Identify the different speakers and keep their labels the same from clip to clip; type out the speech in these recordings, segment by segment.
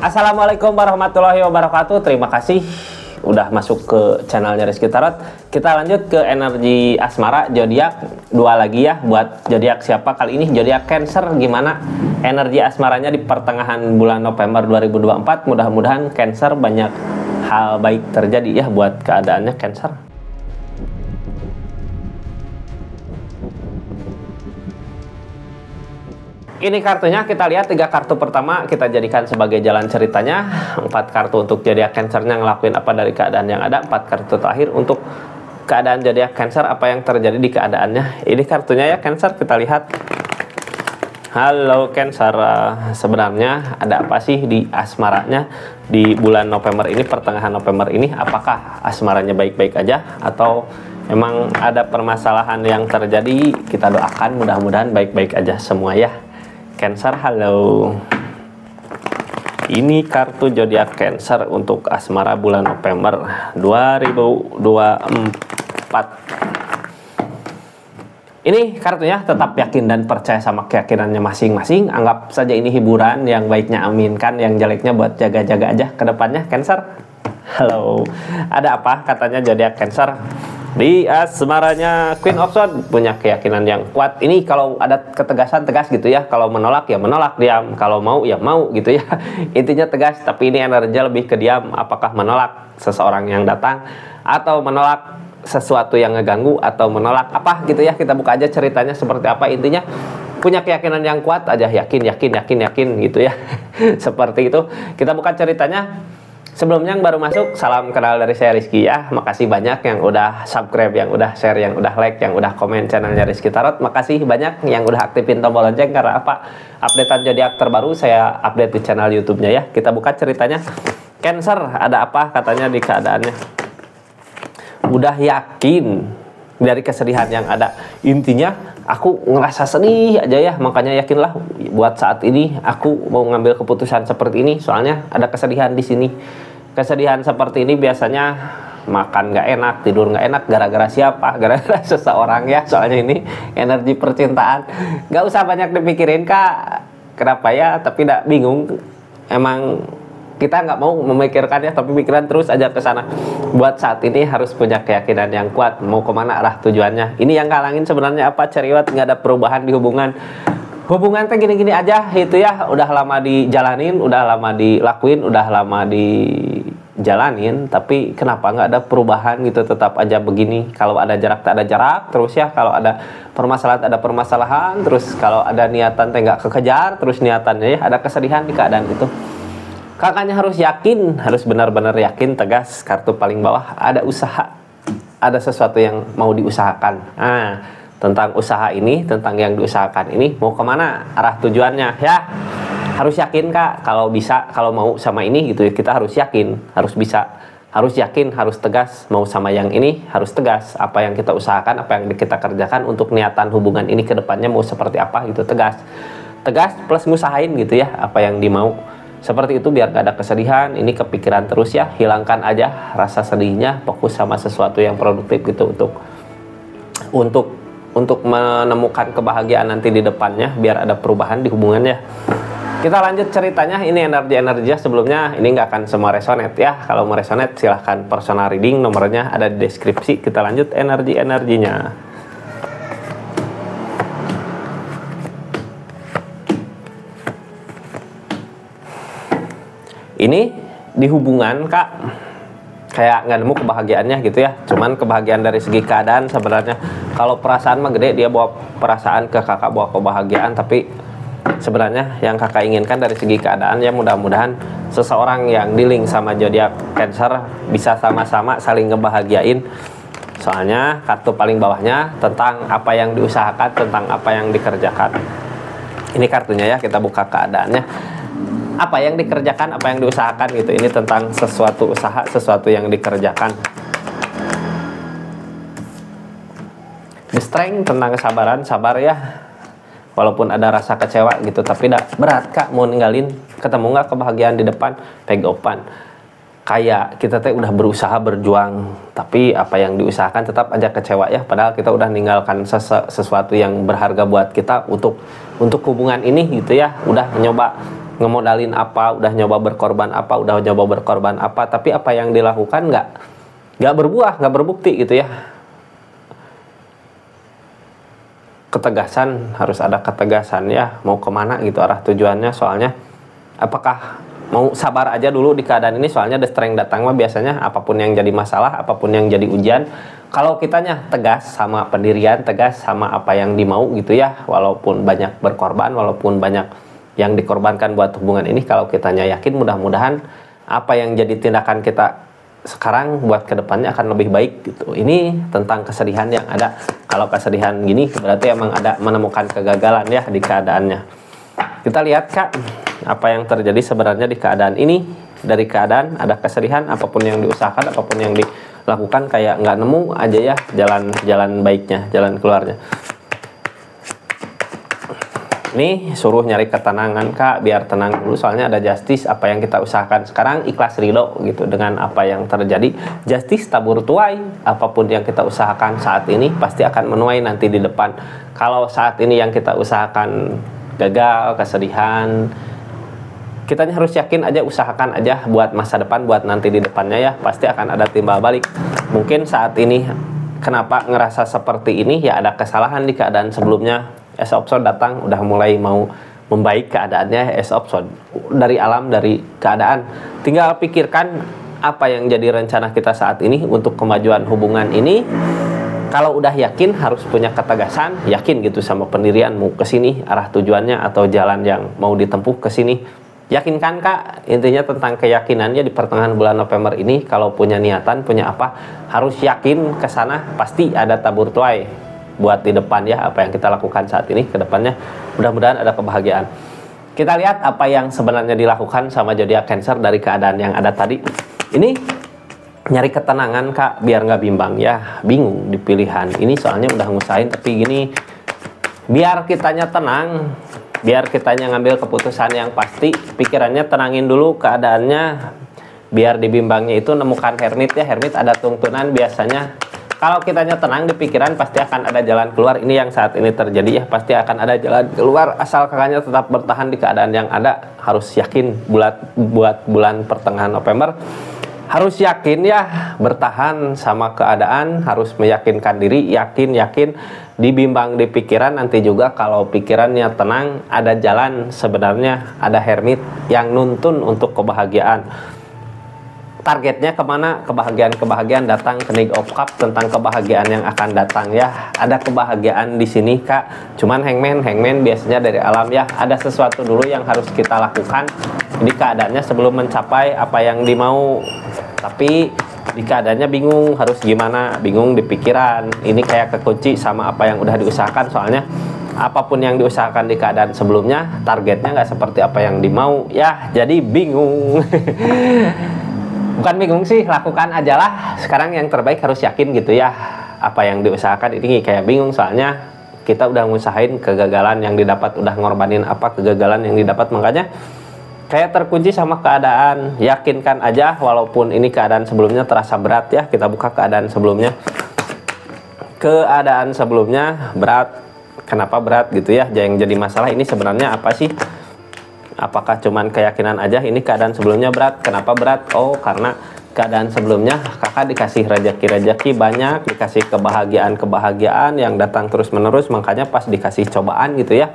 Speaker 1: Assalamualaikum warahmatullahi wabarakatuh. Terima kasih udah masuk ke channelnya Rizky Tarot. Kita lanjut ke energi asmara zodiak 2 lagi ya. Buat zodiak siapa kali ini? Zodiak Cancer. Gimana energi asmaranya di pertengahan bulan November 2024? Mudah-mudahan Cancer banyak hal baik terjadi ya buat keadaannya Cancer. Ini kartunya, kita lihat 3 kartu pertama kita jadikan sebagai jalan ceritanya. 4 kartu untuk zodiak Cancernya ngelakuin apa dari keadaan yang ada. 4 kartu terakhir untuk keadaan zodiak Cancer, apa yang terjadi di keadaannya. Ini kartunya ya Cancer, kita lihat. Halo Cancer, sebenarnya ada apa sih di asmaranya di bulan November ini, pertengahan November ini? Apakah asmaranya baik-baik aja atau memang ada permasalahan yang terjadi? Kita doakan mudah-mudahan baik-baik aja semua ya Cancer. Halo, ini kartu zodiak Cancer untuk asmara bulan November 2024. Ini kartunya tetap yakin dan percaya sama keyakinannya masing-masing. Anggap saja ini hiburan, yang baiknya aminkan, yang jeleknya buat jaga-jaga aja ke depannya Cancer. Halo, ada apa katanya zodiak Cancer? Di asmaranya Queen of Swords punya keyakinan yang kuat. Ini kalau ada ketegasan tegas gitu ya. Kalau menolak ya menolak, diam. Kalau mau ya mau gitu ya. Intinya tegas, tapi ini energi lebih ke diam. Apakah menolak seseorang yang datang, atau menolak sesuatu yang ngeganggu, atau menolak apa gitu ya. Kita buka aja ceritanya seperti apa. Intinya punya keyakinan yang kuat aja, yakin gitu ya. Seperti itu. Kita buka ceritanya. Sebelumnya yang baru masuk, salam kenal dari saya Rizky ya. Makasih banyak yang udah subscribe, yang udah share, yang udah like, yang udah komen channelnya Rizky Tarot. Makasih banyak yang udah aktifin tombol lonceng, karena apa? Updatean zodiak terbaru saya update di channel YouTube-nya ya. Kita buka ceritanya. Cancer, ada apa katanya di keadaannya? Udah yakin dari kesedihan yang ada. Intinya aku ngerasa sedih aja ya, makanya yakinlah buat saat ini aku mau ngambil keputusan seperti ini. Soalnya ada kesedihan di sini. Kesedihan seperti ini biasanya makan nggak enak, tidur nggak enak, gara-gara siapa? Gara-gara seseorang ya. Soalnya ini energi percintaan. Nggak usah banyak dipikirin kak. Kenapa ya? Tapi nggak bingung. Emang kita nggak mau memikirkannya, tapi pikiran terus aja ke sana. Buat saat ini harus punya keyakinan yang kuat. Mau kemana arah tujuannya? Ini yang kalangin sebenarnya apa? Ceriwat, nggak ada perubahan di hubungan. Hubungan teh gini-gini aja itu ya. Udah lama dijalanin, udah lama dilakuin, udah lama dijalanin. Tapi kenapa nggak ada perubahan gitu? Tetap aja begini. Kalau ada jarak tak ada jarak terus ya. Kalau ada permasalahan ada permasalahan terus. Kalau ada niatan teh nggak kekejar terus niatannya ya. Ada kesedihan di keadaan itu. Kakaknya harus yakin, harus benar-benar yakin, tegas. Kartu paling bawah ada usaha, ada sesuatu yang mau diusahakan. Nah, tentang usaha ini, tentang yang diusahakan ini, mau kemana arah tujuannya ya. Harus yakin kak, kalau bisa, kalau mau sama ini gitu ya, kita harus yakin, harus bisa, harus yakin, harus tegas. Mau sama yang ini harus tegas. Apa yang kita usahakan, apa yang kita kerjakan untuk niatan hubungan ini ke depannya mau seperti apa gitu, tegas. Tegas plus ngusahain gitu ya, apa yang dimau. Seperti itu biar gak ada kesedihan. Ini kepikiran terus ya, hilangkan aja rasa sedihnya, fokus sama sesuatu yang produktif gitu untuk menemukan kebahagiaan nanti di depannya, biar ada perubahan di hubungannya. Kita lanjut ceritanya. Ini energi-energinya sebelumnya, ini nggak akan semua resonate ya. Kalau mau resonate silahkan personal reading, nomornya ada di deskripsi. Kita lanjut energi-energinya. Ini di hubungan kak, kayak nggak nemu kebahagiaannya gitu ya. Cuman kebahagiaan dari segi keadaan sebenarnya. Kalau perasaan mah gede, dia bawa perasaan ke kakak, bawa kebahagiaan. Tapi sebenarnya yang kakak inginkan dari segi keadaan ya, mudah-mudahan seseorang yang dealing sama zodiak Cancer bisa sama-sama saling ngebahagiain. Soalnya kartu paling bawahnya tentang apa yang diusahakan, tentang apa yang dikerjakan. Ini kartunya ya, kita buka keadaannya. Apa yang dikerjakan, apa yang diusahakan gitu. Ini tentang sesuatu usaha, sesuatu yang dikerjakan. The Strength tentang kesabaran, sabar ya. Walaupun ada rasa kecewa gitu, tapi berat kak mau ninggalin. Ketemu nggak kebahagiaan di depan, peg open. kayak kita teh udah berusaha berjuang, tapi apa yang diusahakan tetap aja kecewa ya, padahal kita udah ninggalkan sesuatu yang berharga buat kita untuk hubungan ini gitu ya. Udah nyoba ngemodalin apa, udah nyoba berkorban apa, tapi apa yang dilakukan nggak berbuah, nggak berbukti gitu ya. Ketegasan, harus ada ketegasan ya, mau kemana gitu arah tujuannya. Soalnya apakah mau sabar aja dulu di keadaan ini, soalnya the strength datang mah biasanya apapun yang jadi masalah, apapun yang jadi ujian, kalau kitanya tegas sama pendirian, tegas sama apa yang dimau gitu ya, walaupun banyak berkorban, walaupun banyak yang dikorbankan buat hubungan ini, kalau kitanya yakin, mudah-mudahan apa yang jadi tindakan kita sekarang buat kedepannya akan lebih baik gitu. Ini tentang kesedihan yang ada. Kalau kesedihan gini berarti emang ada menemukan kegagalan ya di keadaannya. Kita lihat Kak, apa yang terjadi sebenarnya di keadaan ini. Dari keadaan ada kesedihan, apapun yang diusahakan, apapun yang dilakukan kayak nggak nemu aja ya jalan baiknya, jalan keluarnya. Ini suruh nyari ketenangan Kak, biar tenang dulu, soalnya ada justice. Apa yang kita usahakan sekarang ikhlas ridho gitu dengan apa yang terjadi. Justice tabur tuai, apapun yang kita usahakan saat ini pasti akan menuai nanti di depan. Kalau saat ini yang kita usahakan gagal, kesedihan, kitanya harus yakin aja, usahakan aja buat masa depan, buat nanti di depannya ya, pasti akan ada timbal balik. Mungkin saat ini kenapa ngerasa seperti ini ya, ada kesalahan di keadaan sebelumnya. As option datang, udah mulai mau membaik keadaannya. As option dari alam, dari keadaan, tinggal pikirkan apa yang jadi rencana kita saat ini untuk kemajuan hubungan ini. Kalau udah yakin, harus punya ketegasan, yakin gitu sama pendirian mau ke sini, arah tujuannya atau jalan yang mau ditempuh ke sini. Yakinkan Kak, intinya tentang keyakinannya di pertengahan bulan November ini. Kalau punya niatan, punya apa, harus yakin ke sana, pasti ada tabur tuai buat di depan ya. Apa yang kita lakukan saat ini ke depannya mudah-mudahan ada kebahagiaan. Kita lihat apa yang sebenarnya dilakukan sama zodiak Cancer dari keadaan yang ada tadi. Ini nyari ketenangan Kak, biar nggak bimbang ya, bingung di pilihan ini, soalnya udah ngusahain tapi gini. Biar kitanya tenang, biar kitanya ngambil keputusan yang pasti, pikirannya tenangin dulu keadaannya, biar dibimbangnya itu nemukan hermit ya. Hermit ada tuntunan biasanya. Kalau kitanya tenang di pikiran, pasti akan ada jalan keluar. Ini yang saat ini terjadi ya, pasti akan ada jalan keluar, asal kakaknya tetap bertahan di keadaan yang ada. Harus yakin buat bulan pertengahan November, harus yakin ya, bertahan sama keadaan, harus meyakinkan diri, yakin dibimbang di pikiran. Nanti juga kalau pikirannya tenang, ada jalan sebenarnya, ada hermit yang nuntun untuk kebahagiaan. Targetnya kemana? Kebahagiaan datang ke Knight of Cup, tentang kebahagiaan yang akan datang ya. Ada kebahagiaan di sini Kak. Cuman hangman biasanya dari alam ya. Ada sesuatu dulu yang harus kita lakukan di keadaannya sebelum mencapai apa yang dimau. Tapi di keadaannya bingung harus gimana, bingung di pikiran. Ini kayak kekunci sama apa yang udah diusahakan, soalnya apapun yang diusahakan di keadaan sebelumnya, targetnya nggak seperti apa yang dimau ya, jadi bingung. Bukan bingung sih, lakukan aja lah. Sekarang yang terbaik harus yakin gitu ya. Apa yang diusahakan ini kayak bingung, soalnya kita udah ngusahain, kegagalan yang didapat, udah ngorbanin apa kegagalan yang didapat, makanya kayak terkunci sama keadaan. Yakinkan aja, walaupun ini keadaan sebelumnya terasa berat ya. Kita buka keadaan sebelumnya. Keadaan sebelumnya berat. Kenapa berat gitu ya? Yang jadi masalah ini sebenarnya apa sih? Apakah cuman keyakinan aja? Ini keadaan sebelumnya berat. Kenapa berat? Oh, karena keadaan sebelumnya kakak dikasih rezeki banyak, dikasih kebahagiaan yang datang terus menerus, makanya pas dikasih cobaan gitu ya,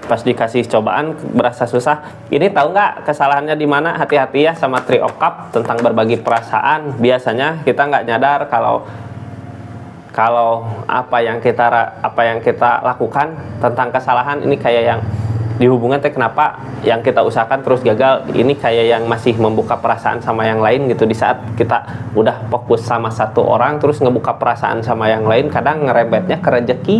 Speaker 1: pas dikasih cobaan berasa susah. Ini tahu nggak kesalahannya di mana? Hati-hati ya sama Three of Cup, tentang berbagi perasaan. Biasanya kita nggak nyadar kalau apa yang kita lakukan tentang kesalahan ini kayak yang di hubungan teh, kenapa yang kita usahakan terus gagal. Ini kayak yang masih membuka perasaan sama yang lain gitu. Di saat kita udah fokus sama satu orang terus ngebuka perasaan sama yang lain, kadang ngerebetnya ke rezeki.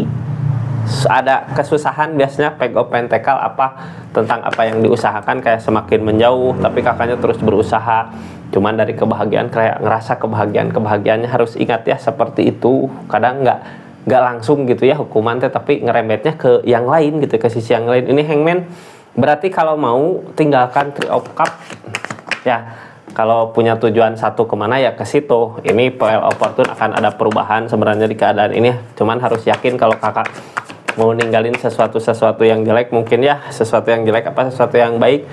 Speaker 1: Ada kesusahan biasanya, peg of pentacle apa tentang apa yang diusahakan kayak semakin menjauh, tapi kakaknya terus berusaha. Cuman dari kebahagiaan kayak ngerasa kebahagiaannya, harus ingat ya seperti itu. Kadang nggak langsung gitu ya hukuman teh, tapi ngerembetnya ke yang lain gitu, ke sisi yang lain. Ini hangman berarti kalau mau tinggalkan Three of Cup ya. Kalau punya tujuan satu kemana ya ke situ. Ini PL Opportune akan ada perubahan sebenarnya di keadaan ini. Cuman harus yakin kalau kakak mau ninggalin sesuatu yang jelek, mungkin ya sesuatu yang jelek apa sesuatu yang baik.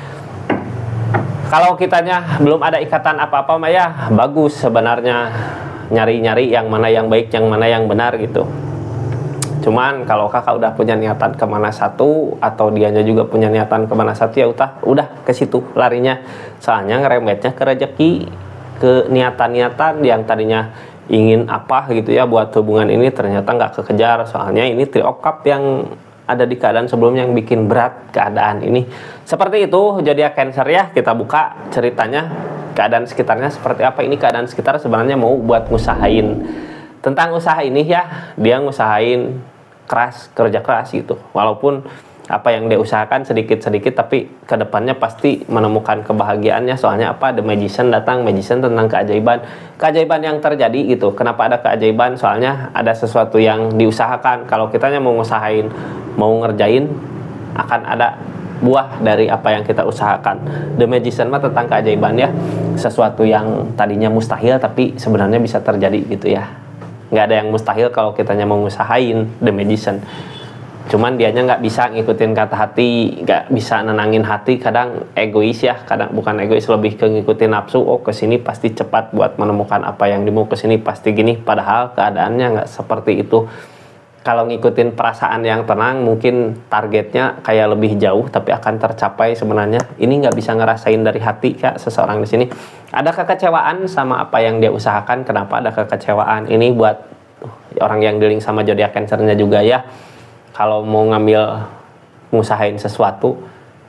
Speaker 1: Kalau kitanya belum ada ikatan apa-apa mah ya bagus sebenarnya nyari-nyari yang mana yang baik, yang mana yang benar gitu. Cuman kalau kakak udah punya niatan kemana satu atau dianya juga punya niatan kemana satu ya udah ke situ larinya. Soalnya ngeremetnya ke rezeki, ke niatan-niatan yang tadinya ingin apa gitu ya buat hubungan ini ternyata nggak kekejar. Soalnya ini Three of Cups yang ada di keadaan sebelumnya yang bikin berat keadaan ini. Seperti itu zodiak Cancer ya. Kita buka ceritanya keadaan sekitarnya seperti apa. Ini keadaan sekitar sebenarnya mau buat ngusahain tentang usaha ini ya. Dia ngusahain keras, kerja keras gitu. Walaupun apa yang dia usahakan sedikit-sedikit tapi kedepannya pasti menemukan kebahagiaannya. Soalnya apa, The Magician datang. Magician tentang keajaiban yang terjadi gitu. Kenapa ada keajaiban? Soalnya ada sesuatu yang diusahakan. Kalau kitanya mau ngusahain, mau ngerjain, akan ada buah dari apa yang kita usahakan. The Magician mah tentang keajaiban ya. Sesuatu yang tadinya mustahil tapi sebenarnya bisa terjadi gitu ya. Nggak ada yang mustahil kalau kitanya mau ngusahain. The Magician, cuman dianya nggak bisa ngikutin kata hati, nggak bisa nenangin hati. Kadang egois ya, kadang bukan egois, lebih ke ngikutin nafsu. Oh kesini pasti cepat buat menemukan apa yang dimau, kesini pasti gini, padahal keadaannya nggak seperti itu. Kalau ngikutin perasaan yang tenang mungkin targetnya kayak lebih jauh tapi akan tercapai sebenarnya. Ini nggak bisa ngerasain dari hati kak seseorang di sini. Ada kekecewaan sama apa yang dia usahakan. Kenapa ada kekecewaan? Ini buat orang yang dealing sama zodiak Cancernya juga ya. Kalau mau ngambil ngusahain sesuatu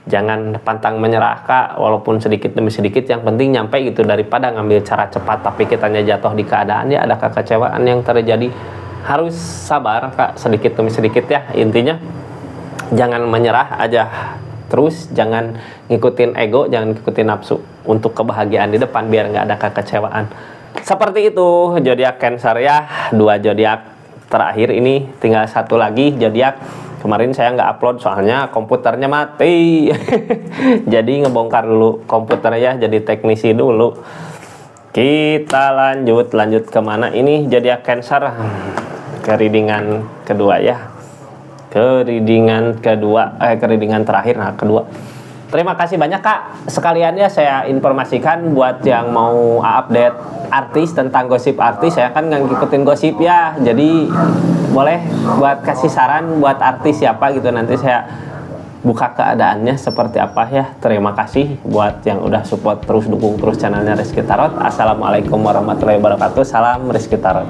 Speaker 1: jangan pantang menyerah kak, walaupun sedikit demi sedikit, yang penting nyampe gitu, daripada ngambil cara cepat tapi kitanya jatuh di keadaan ya ada kekecewaan yang terjadi. Harus sabar kak, sedikit demi sedikit ya. Intinya jangan menyerah aja terus, jangan ngikutin ego, jangan ngikutin nafsu untuk kebahagiaan di depan biar nggak ada kekecewaan. Seperti itu zodiak Cancer ya. Dua zodiak terakhir ini, tinggal satu lagi zodiak. Kemarin saya nggak upload soalnya komputernya mati. Jadi ngebongkar dulu komputernya, jadi teknisi dulu. Kita lanjut kemana ini zodiak Cancer. Ke readingan kedua ya. Ke readingan terakhir, nah kedua. Terima kasih banyak kak. Sekalian ya saya informasikan buat yang mau update artis, tentang gosip artis, saya kan nggak ngikutin gosip ya. Jadi boleh buat kasih saran buat artis siapa gitu, nanti saya buka keadaannya seperti apa ya. Terima kasih buat yang udah support, terus dukung terus channelnya Rizky Tarot. Assalamualaikum warahmatullahi wabarakatuh. Salam Rizky Tarot.